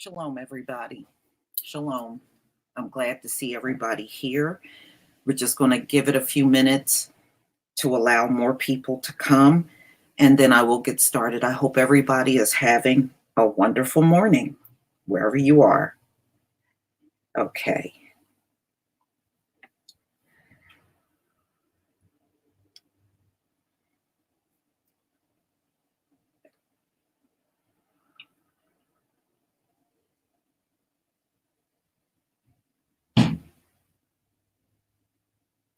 Shalom, everybody. Shalom. I'm glad to see everybody here. We're just going to give it a few minutes to allow more people to come, and then I will get started. I hope everybody is having a wonderful morning, wherever you are. Okay.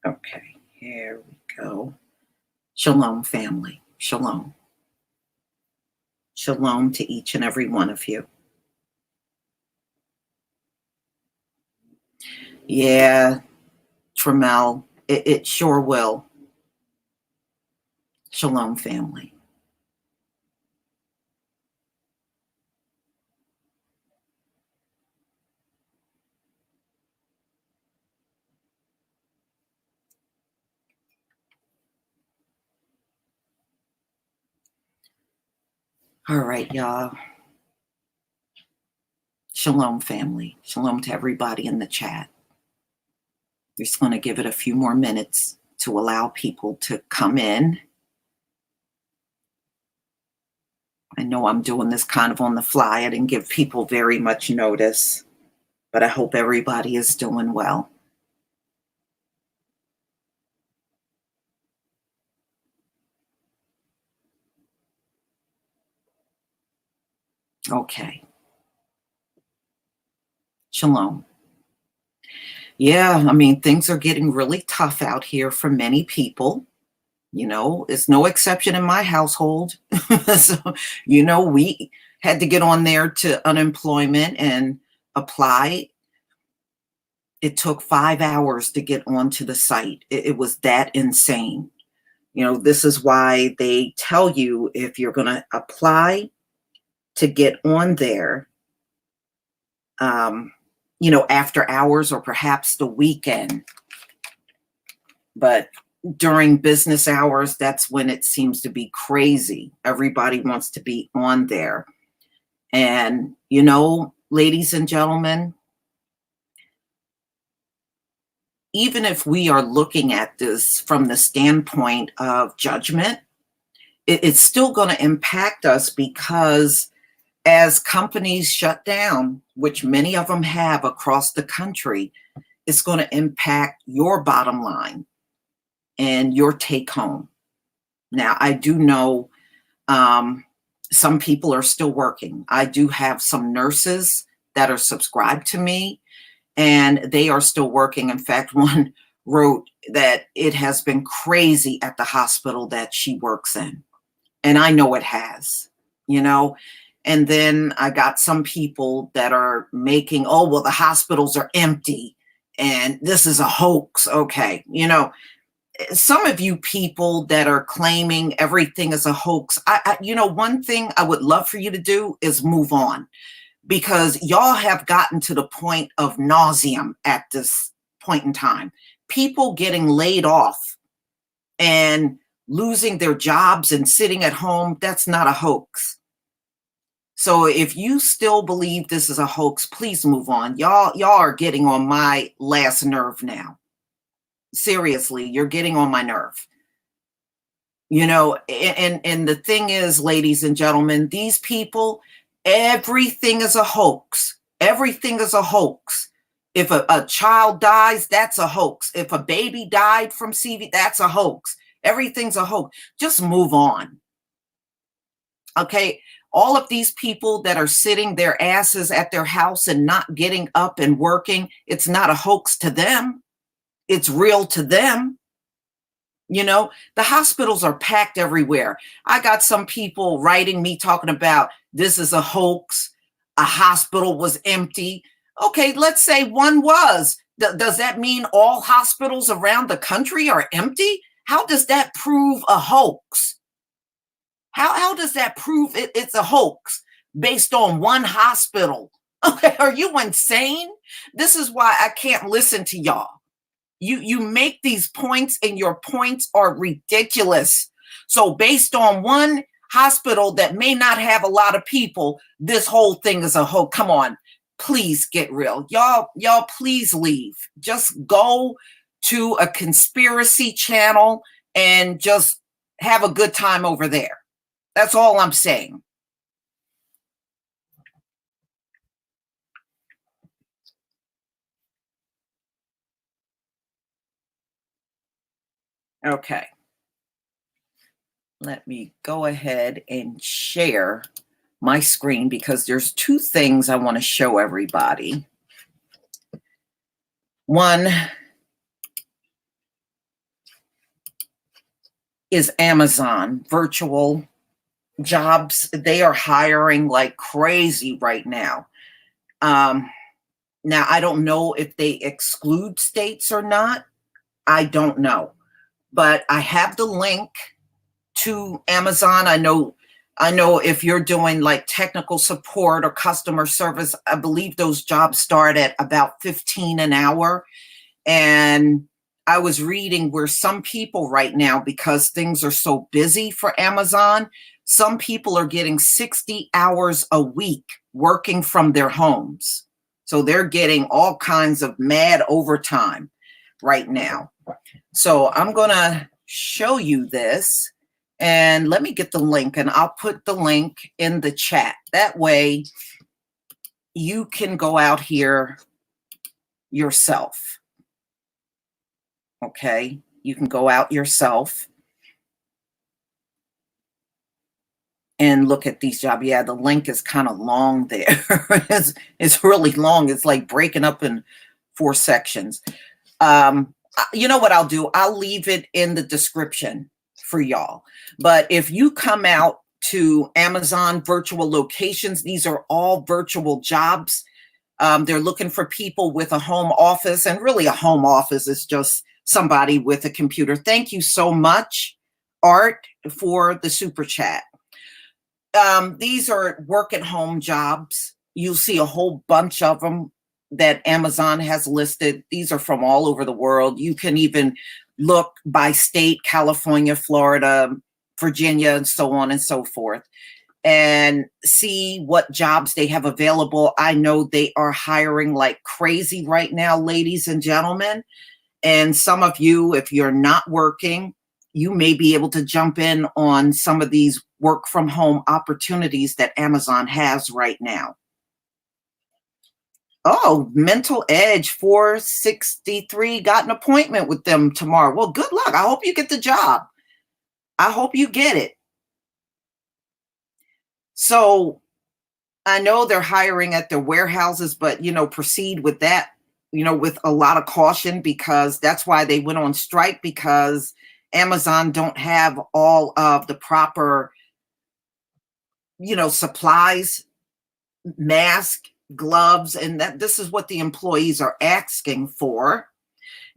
Okay, here we go. Shalom, family. Shalom. Shalom to each and every one of you. Yeah, Tremel, it sure will. Shalom, family. All right, y'all. Shalom, family. Shalom to everybody in the chat. Just going to give it a few more minutes to allow people to come in. I know I'm doing this kind of on the fly. I didn't give people very much notice, but I hope everybody is doing well. Okay. Shalom. Yeah, I mean, things are getting really tough out here for many people. You know, it's no exception in my household. So, we had to get on there to unemployment and apply. It took 5 hours to get onto the site. It was that insane. This is why they tell you if you're going to apply to get on there, after hours or perhaps the weekend. But during business hours, that's when it seems to be crazy. Everybody wants to be on there. And, ladies and gentlemen, even if we are looking at this from the standpoint of judgment, it's still going to impact us because as companies shut down, which many of them have across the country, it's going to impact your bottom line and your take home. Now, I do know some people are still working. I do have some nurses that are subscribed to me, and they are still working. In fact, one wrote that it has been crazy at the hospital that she works in. And I know it has, And then I got some people that are making, the hospitals are empty and this is a hoax. Okay. Some of you people that are claiming everything is a hoax, one thing I would love for you to do is move on, because y'all have gotten to the point of nauseum at this point in time. People getting laid off and losing their jobs and sitting at home, that's not a hoax. So if you still believe this is a hoax, please move on. Y'all are getting on my last nerve now. Seriously, you're getting on my nerve. And the thing is, ladies and gentlemen, these people, everything is a hoax. Everything is a hoax. If a child dies, that's a hoax. If a baby died from CV, that's a hoax. Everything's a hoax. Just move on. Okay. All of these people that are sitting their asses at their house and not getting up and working, it's not a hoax to them. It's real to them. The hospitals are packed everywhere. I got some people writing me talking about this is a hoax. A hospital was empty. Okay, let's say one was. Does that mean all hospitals around the country are empty? How does that prove a hoax? How does that prove it's a hoax based on one hospital? Okay, are you insane? This is why I can't listen to y'all. You make these points and your points are ridiculous. So based on one hospital that may not have a lot of people, this whole thing is a whole, come on, please get real. Y'all please leave. Just go to a conspiracy channel and just have a good time over there. That's all I'm saying. Okay. Let me go ahead and share my screen because there's two things I want to show everybody. One is Amazon virtual jobs. They are hiring like crazy right now. Now, I don't know if they exclude states or not. I don't know. But I have the link to Amazon. I know if you're doing like technical support or customer service, I believe those jobs start at about 15 an hour. And I was reading where some people right now, because things are so busy for Amazon, some people are getting 60 hours a week working from their homes. So they're getting all kinds of mad overtime right now. So I'm going to show you this, and let me get the link, and I'll put the link in the chat. That way you can go out here yourself. Okay, you can go out yourself and look at these jobs. Yeah, the link is kind of long there. it's really long. It's like breaking up in 4 sections. You know what I'll do? I'll leave it in the description for y'all. But if you come out to Amazon virtual locations, these are all virtual jobs. They're looking for people with a home office, and really a home office is just somebody with a computer. Thank you so much, Art, for the super chat. These are work at home jobs. You'll see a whole bunch of them that Amazon has listed. These are from all over the world. You can even look by state: California, Florida, Virginia, and so on and so forth, and see what jobs they have available. I know they are hiring like crazy right now, ladies and gentlemen. And some of you, if you're not working, you may be able to jump in on some of these work from home opportunities that Amazon has right now. Oh, Mental Edge 463 got an appointment with them tomorrow. Well, good luck. I hope you get the job. I hope you get it. So I know they're hiring at their warehouses, but, proceed with that, with a lot of caution, because that's why they went on strike, because Amazon don't have all of the proper, supplies, mask, gloves, and that this is what the employees are asking for.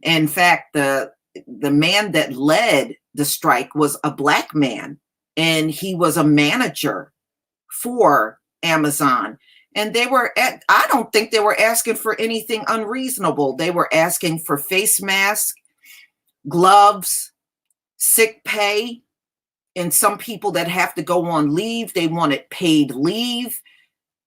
In fact, the man that led the strike was a Black man, and he was a manager for Amazon. And I don't think they were asking for anything unreasonable. They were asking for face masks, gloves, sick pay. And some people that have to go on leave, they wanted paid leave.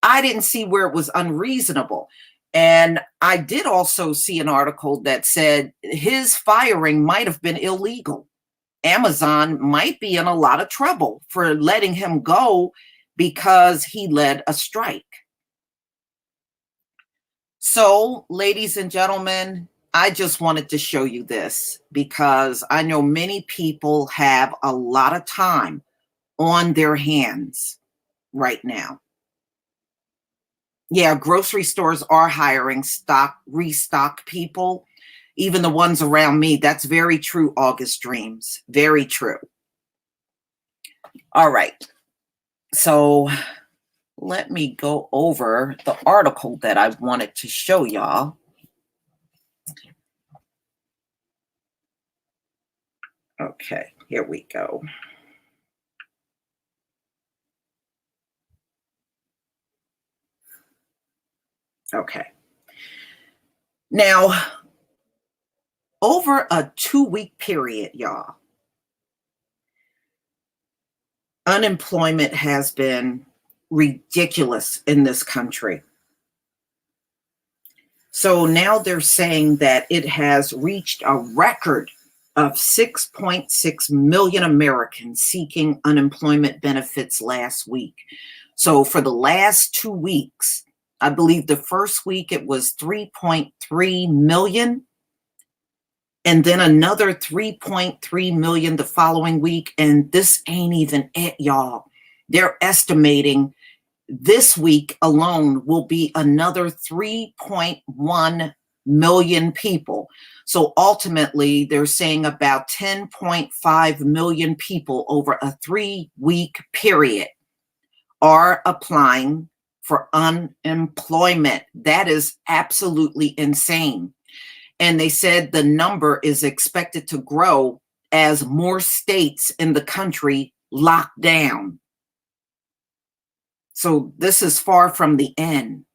I didn't see where it was unreasonable. And I did also see an article that said his firing might have been illegal. Amazon might be in a lot of trouble for letting him go because he led a strike. So, ladies and gentlemen, I just wanted to show you this because I know many people have a lot of time on their hands right now. Yeah, grocery stores are hiring restock people, even the ones around me. That's very true, August Dreams. Very true. All right. So let me go over the article that I wanted to show y'all. Okay, here we go. Okay. Now, over a 2-week period, y'all, Unemployment has been ridiculous in this country. So now they're saying that it has reached a record of 6.6 million Americans seeking unemployment benefits last week. So for the last 2 weeks, I believe the first week it was 3.3 million, and then another 3.3 million the following week. And this ain't even it, y'all. They're estimating this week alone will be another 3.1 million people. So ultimately, they're saying about 10.5 million people over a 3-week period are applying for unemployment. That is absolutely insane. And they said the number is expected to grow as more states in the country lock down. So this is far from the end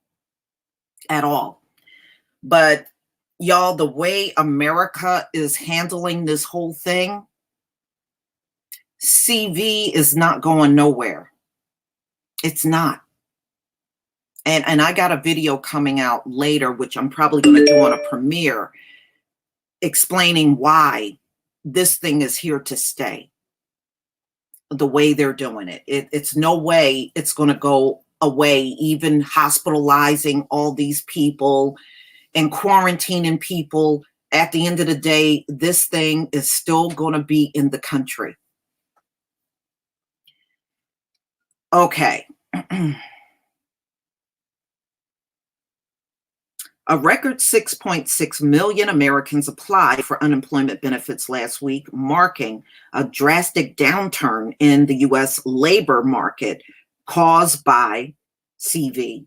at all. But y'all, the way America is handling this whole thing, CV is not going nowhere. It's not. And I got a video coming out later, which I'm probably going to do on a premiere, explaining why this thing is here to stay. The way they're doing it. It's no way it's going to go away, even hospitalizing all these people and quarantining people. At the end of the day, this thing is still going to be in the country. Okay. A record 6.6 million Americans applied for unemployment benefits last week, marking a drastic downturn in the U.S. labor market caused by CV.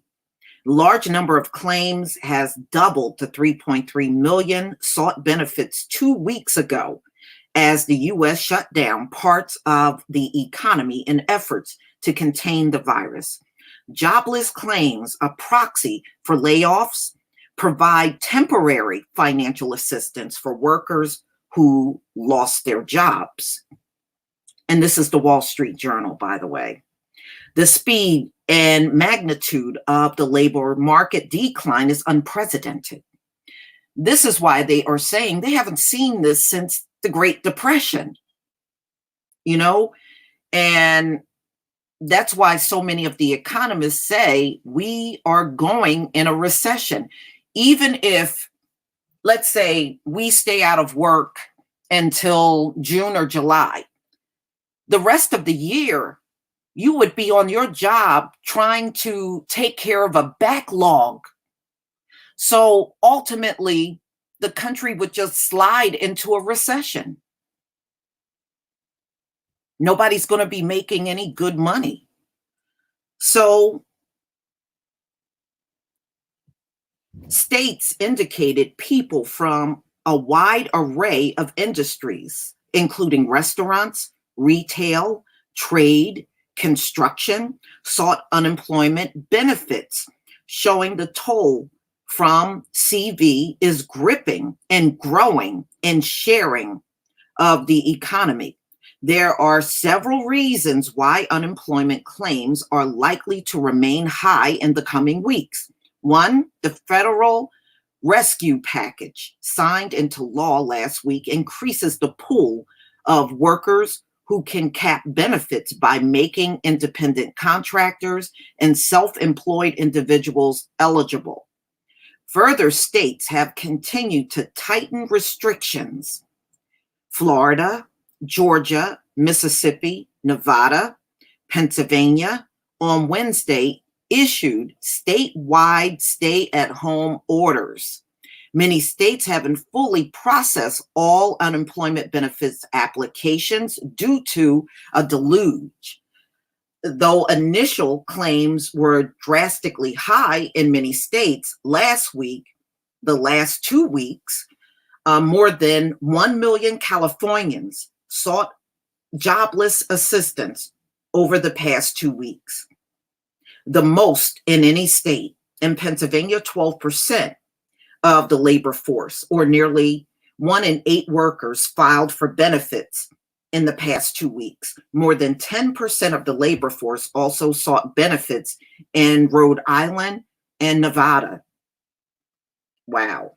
Large number of claims has doubled to 3.3 million sought benefits 2 weeks ago as the U.S. shut down parts of the economy in efforts to contain the virus. Jobless claims, a proxy for layoffs, provide temporary financial assistance for workers who lost their jobs. And this is the Wall Street Journal, by the way. The speed and magnitude of the labor market decline is unprecedented. This is why they are saying they haven't seen this since the Great Depression, and that's why so many of the economists say we are going in a recession. Even if, let's say, we stay out of work until June or July, the rest of the year, you would be on your job trying to take care of a backlog. So ultimately, the country would just slide into a recession. Nobody's going to be making any good money. So states indicated people from a wide array of industries, including restaurants, retail, trade, construction, sought unemployment benefits, showing the toll from CV is gripping and growing and sharing of the economy. There are several reasons why unemployment claims are likely to remain high in the coming weeks. One, the federal rescue package signed into law last week increases the pool of workers who can cap benefits by making independent contractors and self-employed individuals eligible. Further, states have continued to tighten restrictions. Florida, Georgia, Mississippi, Nevada, Pennsylvania on Wednesday issued statewide stay-at-home orders. Many states haven't fully processed all unemployment benefits applications due to a deluge. Though initial claims were drastically high in many states last week, the last 2 weeks, more than 1 million Californians sought jobless assistance over the past 2 weeks, the most in any state. In Pennsylvania, 12% of the labor force, or nearly 1 in 8 workers, filed for benefits in the past 2 weeks. More than 10% of the labor force also sought benefits in Rhode Island and Nevada. Wow.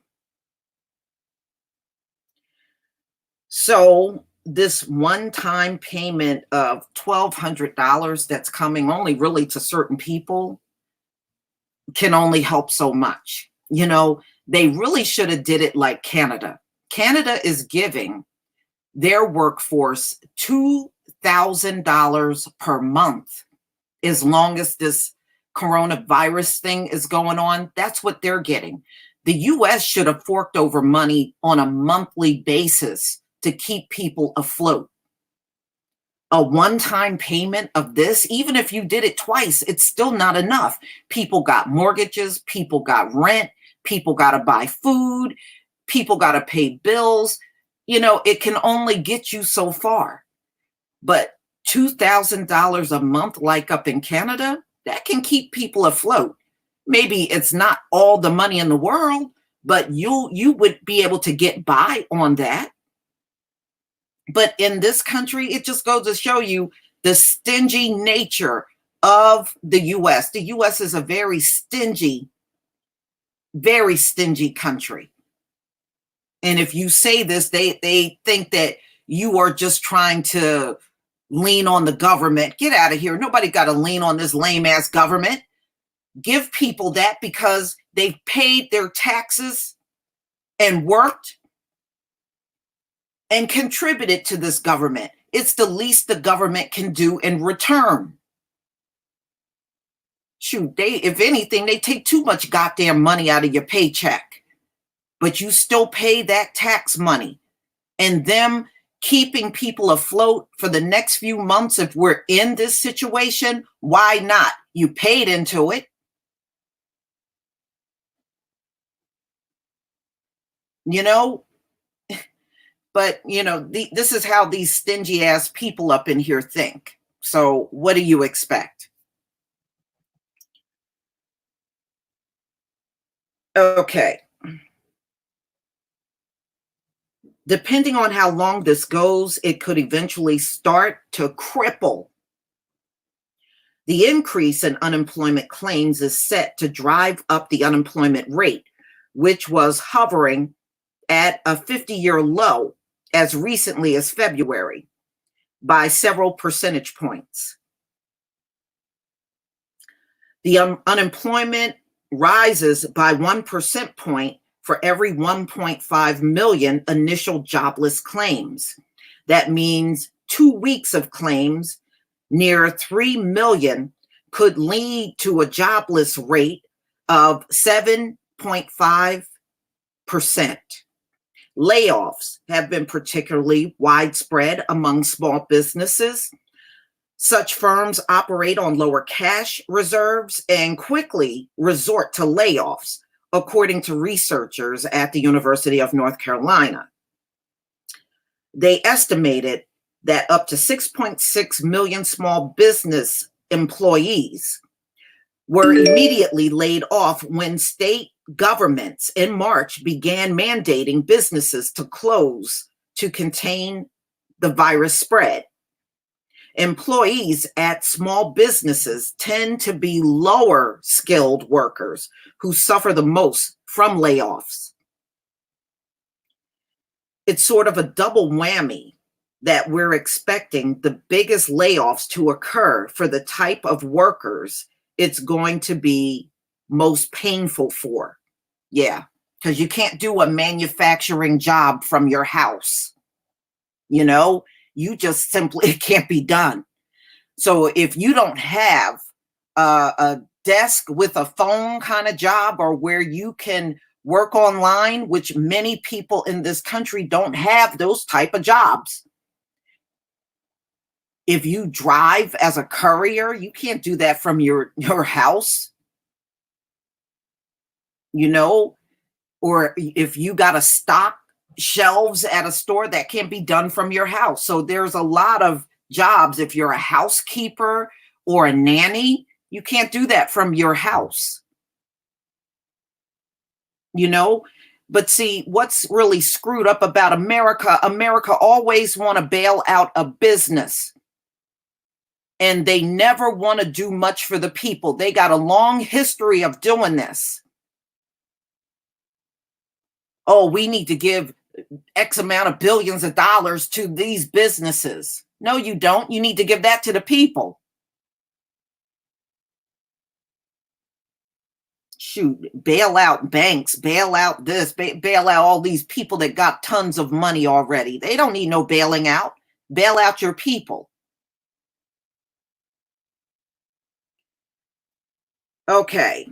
So this one-time payment of $1,200 that's coming only really to certain people can only help so much. They really should have did it like Canada. Canada is giving their workforce $2,000 per month as long as this coronavirus thing is going on. That's what they're getting. The US should have forked over money on a monthly basis to keep people afloat. A one-time payment of this, even if you did it twice, it's still not enough. People got mortgages, people got rent, people got to buy food, people got to pay bills. It can only get you so far. But $2,000 a month, like up in Canada, that can keep people afloat. Maybe it's not all the money in the world, but you would be able to get by on that. But in this country, it just goes to show you the stingy nature of the US. The US is a very stingy country. And if you say this, they think that you are just trying to lean on the government. Get out of here. Nobody got to lean on this lame ass government. Give people that because they've paid their taxes and worked and contributed to this government. It's the least the government can do in return. Shoot, if anything, they take too much goddamn money out of your paycheck, but you still pay that tax money. And them keeping people afloat for the next few months, if we're in this situation, why not? You paid into it. But, this is how these stingy ass people up in here think. So what do you expect? Okay. Depending on how long this goes, it could eventually start to cripple. The increase in unemployment claims is set to drive up the unemployment rate, which was hovering at a 50-year low as recently as February, by several percentage points. The unemployment rises by 1% point for every 1.5 million initial jobless claims. That means 2 weeks of claims, near 3 million, could lead to a jobless rate of 7.5%. Layoffs have been particularly widespread among small businesses. Such firms operate on lower cash reserves and quickly resort to layoffs, according to researchers at the University of North Carolina. They estimated that up to 6.6 million small business employees were immediately laid off when state governments in March began mandating businesses to close to contain the virus spread. Employees at small businesses tend to be lower skilled workers who suffer the most from layoffs. It's sort of a double whammy that we're expecting the biggest layoffs to occur for the type of workers it's going to be most painful for. Yeah, because you can't do a manufacturing job from your house. You just simply, it can't be done. So if you don't have a desk with a phone kind of job, or where you can work online, which many people in this country don't have those type of jobs. If you drive as a courier, you can't do that from your house, or if you got to stock shelves at a store, that can't be done from your house. So there's a lot of jobs. If you're a housekeeper or a nanny, you can't do that from your house. But see, what's really screwed up about America, America always want to bail out a business, and they never want to do much for the people. They got a long history of doing this. Oh, we need to give X amount of billions of dollars to these businesses. No, you don't. You need to give that to the people. Shoot, bail out banks, bail out this, bail out all these people that got tons of money already. They don't need no bailing out. Bail out your people. Okay.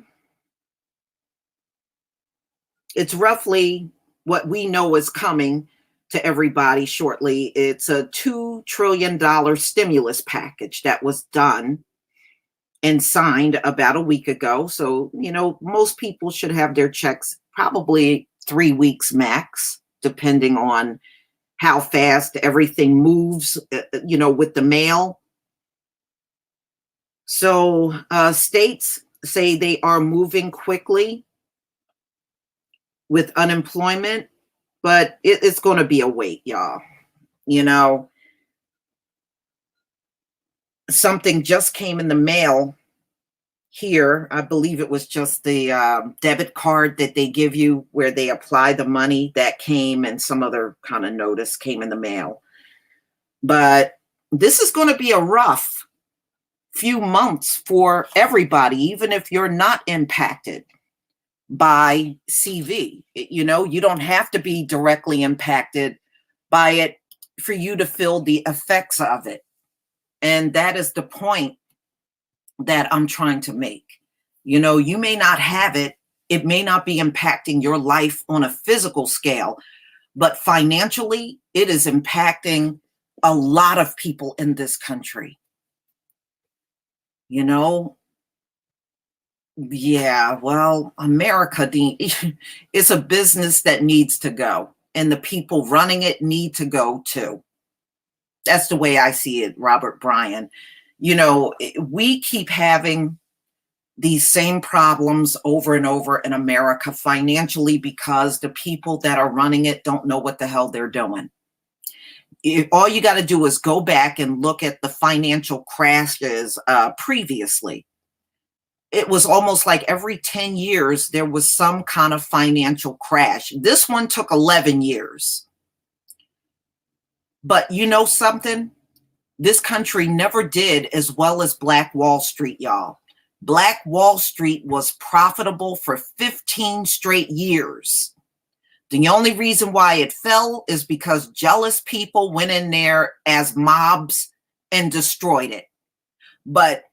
It's roughly what we know is coming to everybody shortly. It's a $2 trillion stimulus package that was done and signed about a week ago. So, most people should have their checks probably 3 weeks max, depending on how fast everything moves, with the mail. So states say they are moving quickly with unemployment, but it's going to be a wait, y'all. Something just came in the mail here. I believe it was just the debit card that they give you where they apply the money. That came, and some other kind of notice came in the mail. But this is going to be a rough few months for everybody, even if you're not impacted by CV. You don't have to be directly impacted by it for you to feel the effects of it. And that is the point that I'm trying to make. You may not have it. It may not be impacting your life on a physical scale, but financially, it is impacting a lot of people in this country. Yeah, well, America is a business that needs to go, and the people running it need to go too. That's the way I see it, Robert Bryan. We keep having these same problems over and over in America financially because the people that are running it don't know what the hell they're doing. All you got to do is go back and look at the financial crashes previously. It was almost like every 10 years, there was some kind of financial crash. This one took 11 years. But you know something? This country never did as well as Black Wall Street, y'all. Black Wall Street was profitable for 15 straight years. The only reason why it fell is because jealous people went in there as mobs and destroyed it. But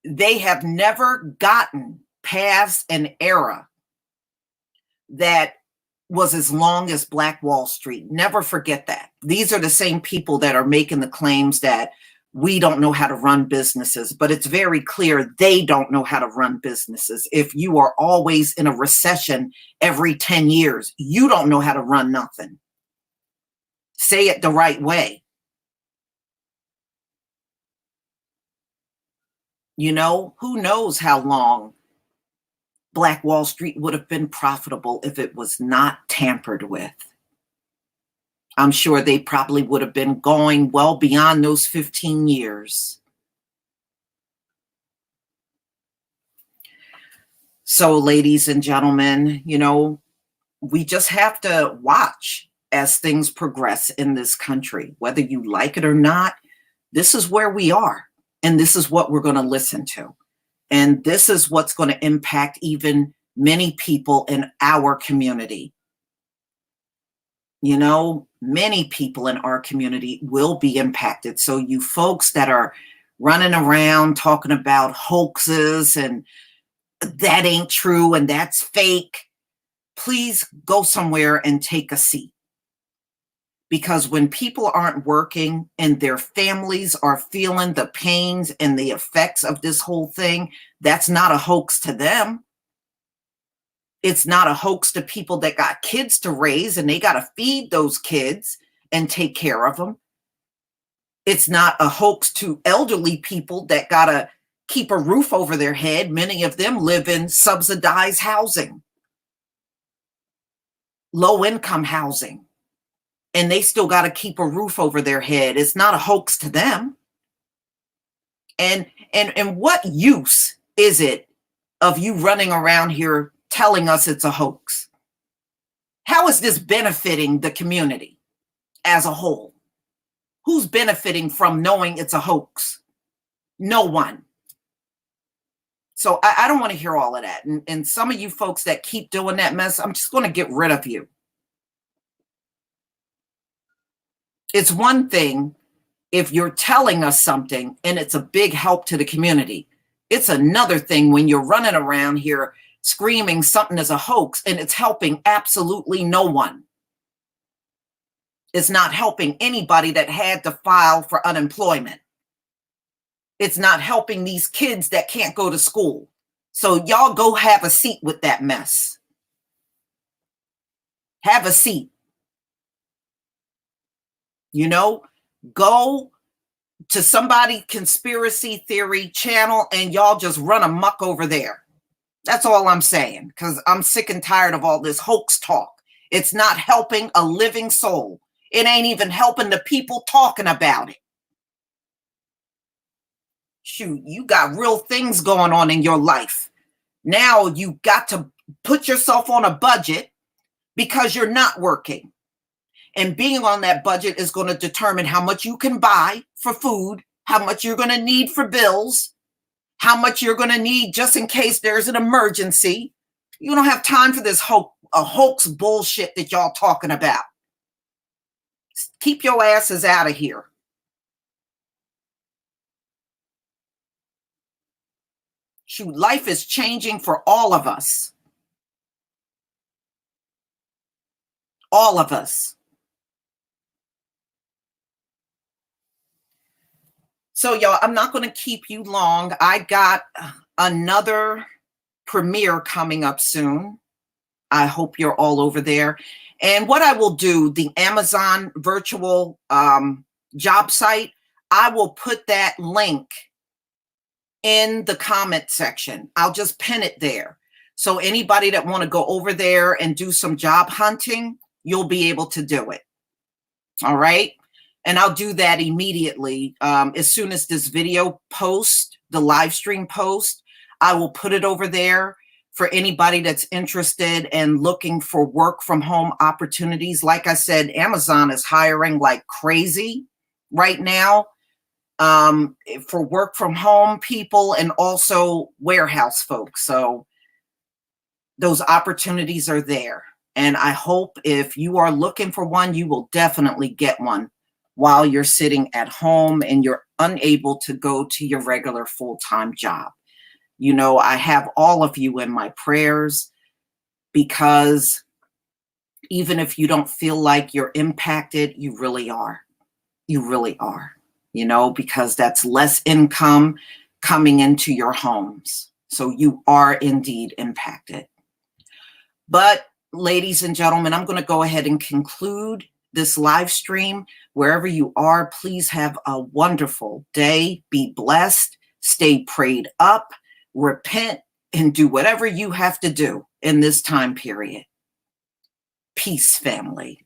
they have never gotten past an era that was as long as Black Wall Street. Never forget that. These are the same people that are making the claims that we don't know how to run businesses, but it's very clear they don't know how to run businesses. If you are always in a recession every 10 years, you don't know how to run nothing. Say it the right way. Who knows how long Black Wall Street would have been profitable if it was not tampered with. I'm sure they probably would have been going well beyond those 15 years. So, ladies and gentlemen, we just have to watch as things progress in this country. Whether you like it or not, this is where we are, and this is what we're going to listen to. And this is what's going to impact even many people in our community. Many people in our community will be impacted. So you folks that are running around talking about hoaxes and that ain't true and that's fake, please go somewhere and take a seat. Because when people aren't working and their families are feeling the pains and the effects of this whole thing, that's not a hoax to them. It's not a hoax to people that got kids to raise and they got to feed those kids and take care of them. It's not a hoax to elderly people that got to keep a roof over their head. Many of them live in subsidized housing. low income housing, and they still got to keep a roof over their head. It's not a hoax to them. And what use is it of you running around here telling us it's a hoax? How is this benefiting the community as a whole? Who's benefiting from knowing it's a hoax? No one. So I don't want to hear all of that. And some of you folks that keep doing that mess, I'm just going to get rid of you. It's one thing if you're telling us something and it's a big help to the community. It's another thing when you're running around here screaming something is a hoax and it's helping absolutely no one. It's not helping anybody that had to file for unemployment. It's not helping these kids that can't go to school. So y'all go have a seat with that mess. Have a seat. You know, go to somebody conspiracy theory channel and y'all just run amok over there. That's all I'm saying, because I'm sick and tired of all this hoax talk. It's not helping a living soul. It ain't even helping the people talking about it. Shoot, you got real things going on in your life. Now you got to put yourself on a budget because you're not working. And being on that budget is going to determine how much you can buy for food, how much you're going to need for bills, how much you're going to need just in case there's an emergency. You don't have time for this hoax bullshit that y'all talking about. Keep your asses out of here. Shoot, life is changing for all of us. All of us. So, y'all, I'm not going to keep you long. I got another premiere coming up soon. I hope you're all over there. And what I will do, the Amazon virtual job site, I will put that link in the comment section. I'll just pin it there. So anybody that want to go over there and do some job hunting, you'll be able to do it. All right. And I'll do that immediately. As soon as this video posts, the live stream post, I will put it over there for anybody that's interested and looking for work from home opportunities. Like I said, Amazon is hiring like crazy right now for work from home people and also warehouse folks. So those opportunities are there. And I hope if you are looking for one, you will definitely get one while you're sitting at home and you're unable to go to your regular full-time job. You know, I have all of you in my prayers, because even if you don't feel like you're impacted, you really are. You really are, you know, because that's less income coming into your homes. So you are indeed impacted. But ladies and gentlemen, I'm going to go ahead and conclude this live stream. Wherever you are, please have a wonderful day. Be blessed. Stay prayed up. Repent and do whatever you have to do in this time period. Peace, family.